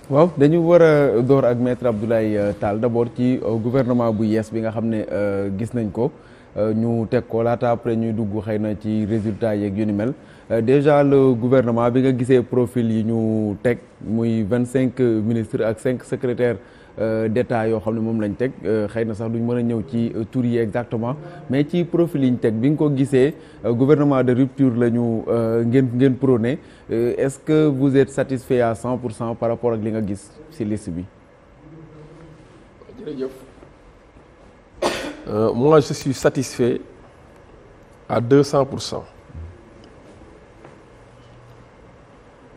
waaw dañu war a door ak maître Abdoulaye Tall d'abord ci gouvernement bu yees bi nga xam ne gis nañ ko ñu teg ko laata après ñuy dugg xëy na ci résultats yeeg yu ni mel déjà le gouvernement bi nga gisee profil yi ñu teg muy 25 ministres ak 5 secrétaires d'État yoo xam ne moom lañ teg xëy na sax duñ mën a ñëw ci tur yi exactement mais ci profil yi ñu teg bi nga ko gisee gouvernement de rupture la ñu ngeen prôné est-ce que vous êtes satisfait à 100% par rapport ak li nga gis ci liste bi. jërëjëf moi je suis satisfait à 200%.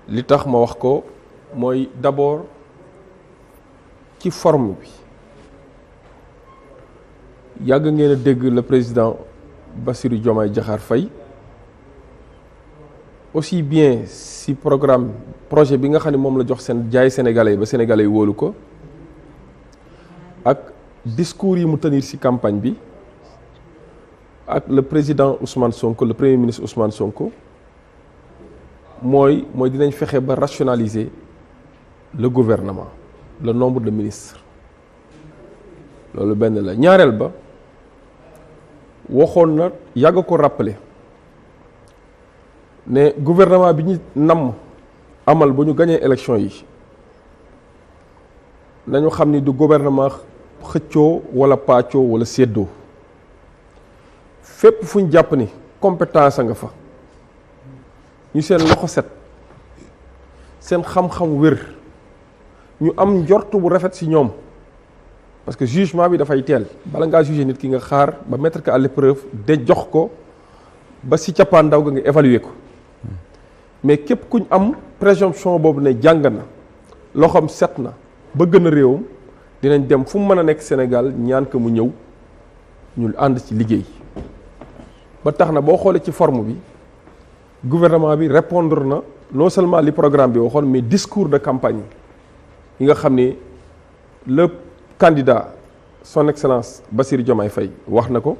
li tax ma wax ko mooy d'abord ci forme bi yàgg ngeen a dégg le président Bassirou Diomaye Diakhar Faye aussi bien si projet bi nga xam ne moom la jox seen jaay sénégalais ba sénégalais yi wóolu ko ak discours yi mu tenir ci campagne bi ak le président Ousmane Sonko le premier ministre Ousmane Sonko mooy dinañ fexe ba rationaliser le gouvernement le nombre de ministres loolu benn la ñaareel ba waxoon na yàgg ko rappeler ne gouvernement bi ñu namm amal ba ñu gañee élection yi nañu xam ni du gouvernement xëccoo wala pàccoo wala séddoo fépp fu ñu jàpp ni compétence a nga fa ñu seen loxo set seen xam-xam wér ñu am njort bu rafet ci ñoom parce que jugement bi dafay teel bala ngaa juger nit ki nga xaar ba mettre ko à l'épreuve de jox ko ba ci cappaandaw ga nga évaluer ko mais képp kuñ am présomption boobu ne jàng na loxoom set na bëgg na réewam dinañ dem fu mu mën a nekk Sénégal ñaan ko mu ñëw ñu ànd ci liggéey ba tax na boo xoolee ci forme bi gouvernement bi répondre na non seulement li programme bi waxoon mais discours de campagne yi nga xam ne le candidat son excellence Bassirou Diomaye Faye wax na ko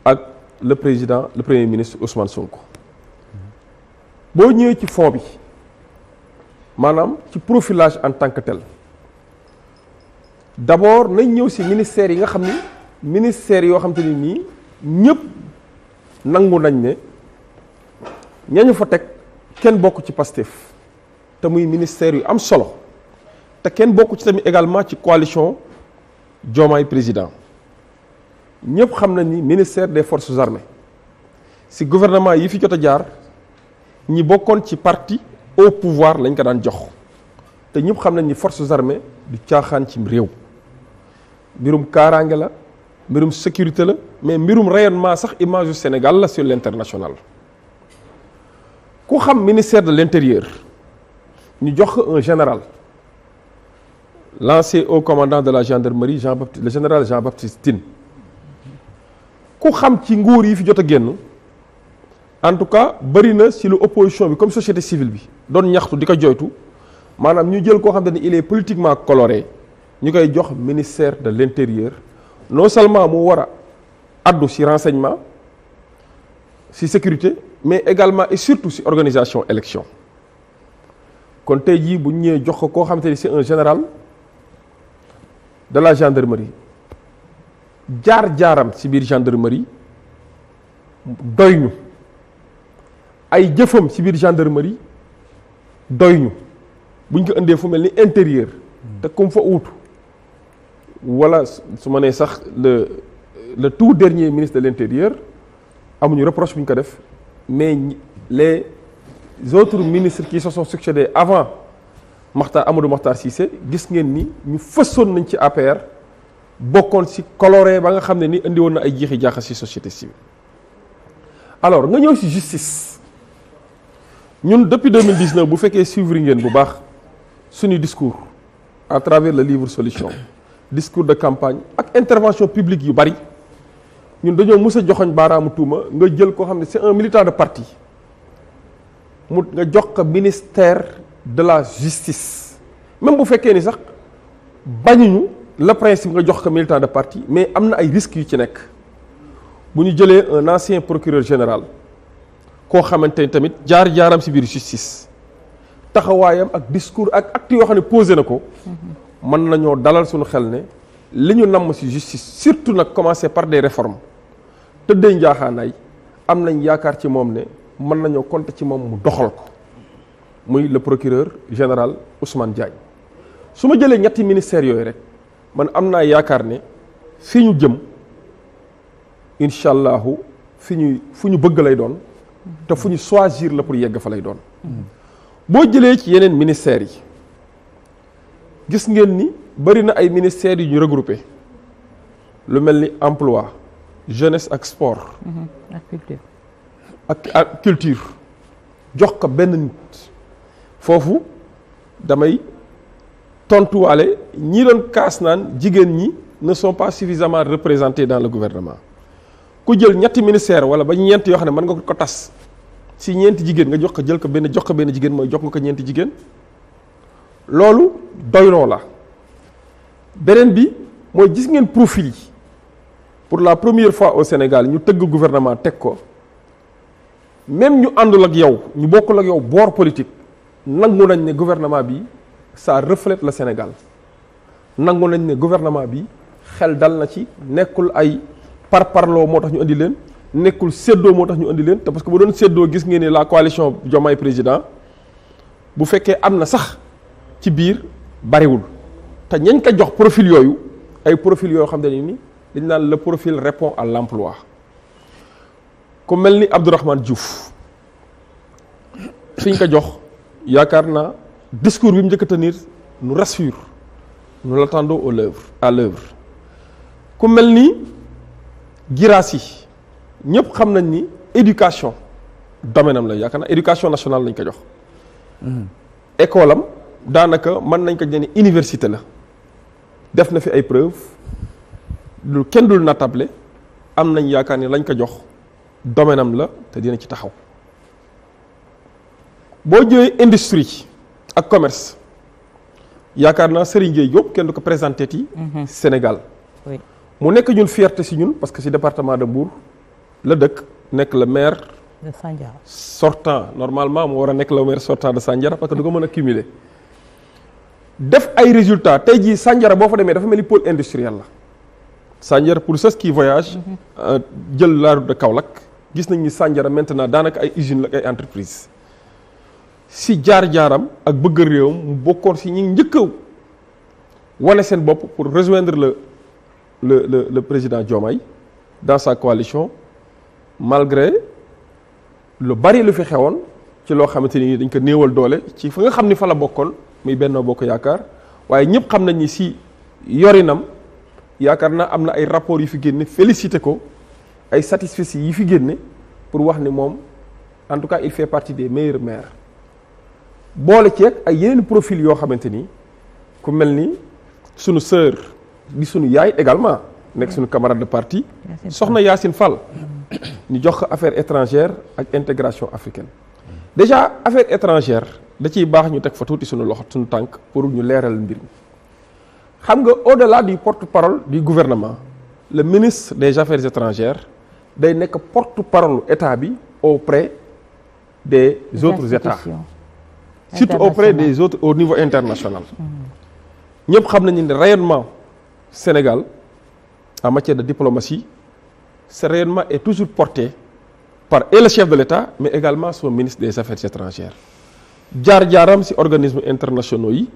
ak le premier ministre Ousmane Sonko boo ñëwee ci fond bi maanaam ci profilage en tant que tel d'abord nañ ñëw ci ministères yi nga xam ni ministères yoo xam te ni nii ñëpp nangu nañ ne ñañu fa teg kenn bokk ci Pastef te muy ministère yu am solo te kenn bokk ci tamit également ci coalition Diomaye président ñëpp xam nañ ni ministère des forces armées ci gouvernement yi fi jot a jaar ñi bokkoon ci parti au pouvoir lañ ko daan jox te ñëpp xam nañ ni forces armées du caaxaan ci réew mbirum kaaraange la mbirum sécurité la mais mbirum rayonnement sax image du Sénégal la sur l'international ku xam ministère de l'intérieur ñu jox ko un général l'ancien haut commandant de la gendarmerie le général Jean-Baptiste Tine ku xam ci nguur yi fi jot a génn en tout cas bëri na ci lu opposition bi comme société civile bi doon ñaxtu di ko joytu maanaam ñu jël koo xam ne il est politiquement coloré ñu koy jox ministère de l'intérieur non seulement mu war a addu ci renseignement ci sécurité mais également et surtout ci organisation élection kon tey jii bu ñu ñëwee jox ko koo xamante ni c'est un général de la gendarmerie jaar-jaaram ci biir gendarmerie doy ñu ay jëfam ci biir gendarmerie doy ñu bu ñu ko indee fu mel ni intérieur te comme fa uutu wala su ma nee sax le tout dernier ministre de l'intérieur amuñu reproche bu ñu ko def mais les autres ministres qui se sont succédés avant Amadou Makhtar Cissé gis ngeen ni ñu fësoon nañ ci APR bokkoon ci coloré ba nga xam ne ni indi woon na ay jiixi jaaxa ci société civile. alors nga ñëw ci justice ñun depuis 2019 bu fekkee suivre ngeen bu baax suñu discours à travers le livre Solution discours de campagne ak intervention publique yu bari ñun dañoo mës a joxoñ baaraamu tuuma nga jël koo xam ne c'est un militant de parti mu nga jox ko ministère de la justice même bu fekkee ni sax bañuñu le principe nga jox ko militant de parti mais am na ay risques yu ci nekk bu ñu jëlee un ancien procureur général koo xamante ni tamit jaar-jaaram ci biir justice taxawaayam ak discours ak actes yoo xam ne posé na ko mën nañoo dalal suñu xel ne li ñu namm ci justice surtout nag commencer par des réformes tëddee njaaxaanaay am nañ yaakaar ci moom ne mën nañoo compter ci moom mu doxal ko muy le procureur général Ousmane Diagne. su ma jëlee ñetti ministères yooyu rek man am naa yaakaar ne fi ñu jëm incha allahu fu ñu bëgg lay doon te fu ñu choisir la pour yegg fa lay doon. boo jëlee ci yeneen ministères yi gis ngeen ni bari na ay ministères yu ñu regroupé lu mel ni emploi jeunesse ak sport. ak culture. ak culture jox ko benn nit foofu damay tontuwaale ñi doon kaas naan jigéen ñi ne sont pas suffisamment représentés dans le gouvernement ku jël ñetti ministère wala ba ñeent yoo xam ne mën nga ko tas si ñeenti jigéen nga jox ko benn jigéen mooy jox nga ko ñeenti jigéen loolu doyloo la beneen bi mooy gis ngeen profil yi pour la première fois au Sénégal ñu tëgg gouvernement teg ko même ñu àndul ak yow ñu bokkul ak yow boor politique nangu nañ ne gouvernement bi ça reflète le Sénégal nangu nañ ne gouvernement bi xel dal na ci nekkul ay parparloo moo tax ñu indi leen nekkul séddoo moo tax ñu indi leen te parce que bu doon séddoo gis ngeen ne la coalition Diomaye président bu fekkee am na sax ci biir bariwul te ñañ ko jox profil yooyu ay profil yoo xam ne ni dañ naan le profil répond à l'emploi ku mel ni Abdourahmane Diouf fiñ ko jox yaakaar naa discours bi mu njëkk a tenir nous rassure nous l'attendons à l'œuvre ku mel ni Guirassy ñëpp xam nañ ni éducation domaine am la yaakaar naa éducation nationale lañ ko jox école am daanaka mën nañ ko jëne université la def na fi ay preuves lu kenn dul natable am nañ yaakaar ni lañ ko jox domaine am la te dina ci taxaw boo jëlee industrie ak commerce yaakaar naa Serigne Gueye Diop kenn du ko présenté ci Sénégal mu nekk ñun fierté si ñun parce que si département de Mbour la dëkk nekk le maire de Sandiara sortant normalement mu war a nekk le maire sortant de Sandiara parce que du ko mën a cumuler def ay résultats tey jii Sandiara boo fa demee dafa mel ni pôle industriel la Sandiara pour ceux qui voyagent jël la route de Kaolack gis nañ ni Sandiara maintenant daanaka ay usines la ay entreprises si jaar-jaaram ak bëgg réewam mu bokkoon si ñi njëkk a wane seen bopp pour rejoindre le président Diomaye dans sa coalition malgré lu bari lu fi xewoon ci loo xamante ni dañ ko néewal doole ci fa nga xam ni fa la bokkoon muy Benno Bokk Yaakaar waaye ñëpp xam nañ ni si yorinam yaakaar naa am na ay rapports yu fi génne félicité ko ay satisfecit yi fi génne pour wax ni moom en tout cas il fait partie des meilleurs maires boole ceeg ay yeneen profil yoo xamante ni ku mel ni sunu sœur di sunu yaay également nekk sunu camarade de parti soxna Yacine Fall ñu jox ko affaires étrangères ak intégration africaine déjà affaires étrangères da ciy baax ñu teg fa tuuti sunu loxo sunu tànk pour ñu leeral mbir mi xam nga au-delà du porte-parole du gouvernement le ministre des affaires étrangères day nekk porte-parole état bi auprès des autres états surtout auprès des autres au niveau international ñëpp xam nañu ne rayonnement Sénégal en matière de diplomatie ce rayonnement est toujours porté par et le chef de l'État mais également son ministre des affaires étrangères jaar-jaaram ci organismes internationaux yi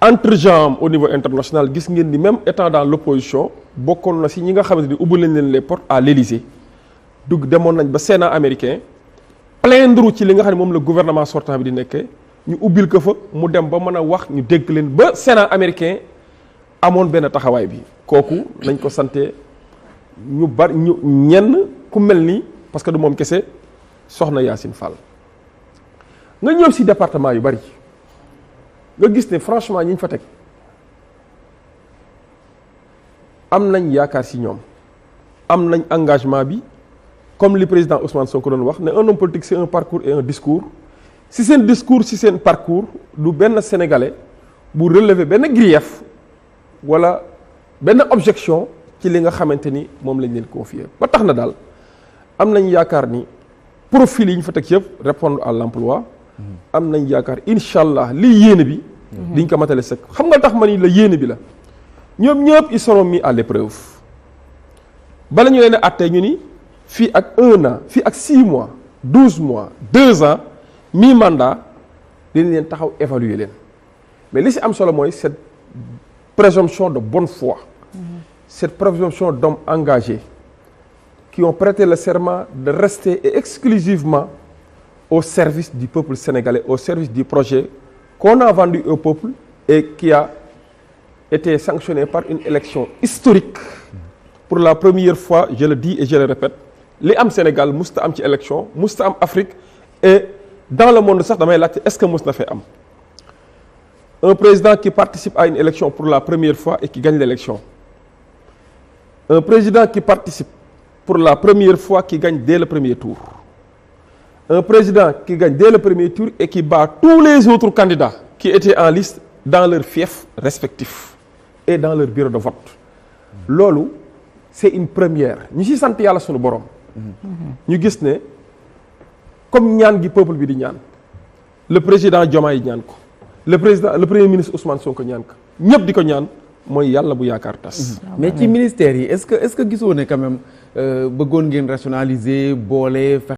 entre gens au niveau international gis ngeen ni même étant dans l'opposition bokkoon na ci ñi nga xamante ni ubbi nañ leen les portes à l'Élysée dugg demoon nañ ba Sénat américain plaindre ci li nga xam ne moom la gouvernement sortant bi di nekkee ñu ubbil ko fa mu dem ba mën a wax ñu dégg leen ba Sénat américain amoon benn taxawaay bi kooku nañ ko sante ñu bari ñu ñenn ku mel ni parce que du moom kese soxna Yacine Fall nga ñëw ci département yu bari nga gis ne franchement ñi ñu fa teg am nañ yaakaar ci ñoom am nañ engagement bi comme li président Ousmane Sonko doon wax ne un homme politique c'est un parcours et un discours ci seen discours ci seen parcours du benn sénégalais bu relever benn grief wala benn objection ci li nga xamante ni moom lañ leen confier ba tax na daal am nañ yaakaar ni profil yi ñu fa teg yëpp répondre à l'emploi am nañ yaakaar incha allah lii yéene bi diñ ko matale sëkk. xam nga tax ma ni la yéene bi la ñoom ñëpp ils seront mis à l'épreuve bala ñu leen a àttee ñu ni fii ak 1 an fii ak 6 mois 12 mois 2 ans mi-mandat dinañ leen taxaw évaluer leen mais li si am solo mooy cette présomption de bonne foi, cette présomption d'hommes engagés qui ont prêté le serment de rester exclusivement au service du peuple sénégalais, au service du projet qu'on a vendu au peuple et qui a été sanctionné par une élection historique. Pour la première fois, je le dis et je le répète, les am Sénégal musta am ci élection, musta am Afrique et dans le monde sax damay laajte est-ce que mus na fee am. Un président qui participe à une élection pour la première fois et qui gagne l'élection. Un président qui participe pour la première fois, qui gagne dès le premier tour. Un président qui gagne dès le premier tour et qui bat tous les autres candidats qui étaient en liste dans leur fief respectif et dans leur bureau de vote. Loolu c'est une première. ñu ci sant yàlla sunu borom. ñu gis ne comme ñaan gi peuple bi di ñaan le président Diomaye ñaan ko le premier ministre Ousmane Sonko ñaan ko ñëpp di ko ñaan mooy yàlla bu yaakaar tas. mais ci ministère yi est-ce que gisoo ne quand même bëggoon ngeen rationaliser boole.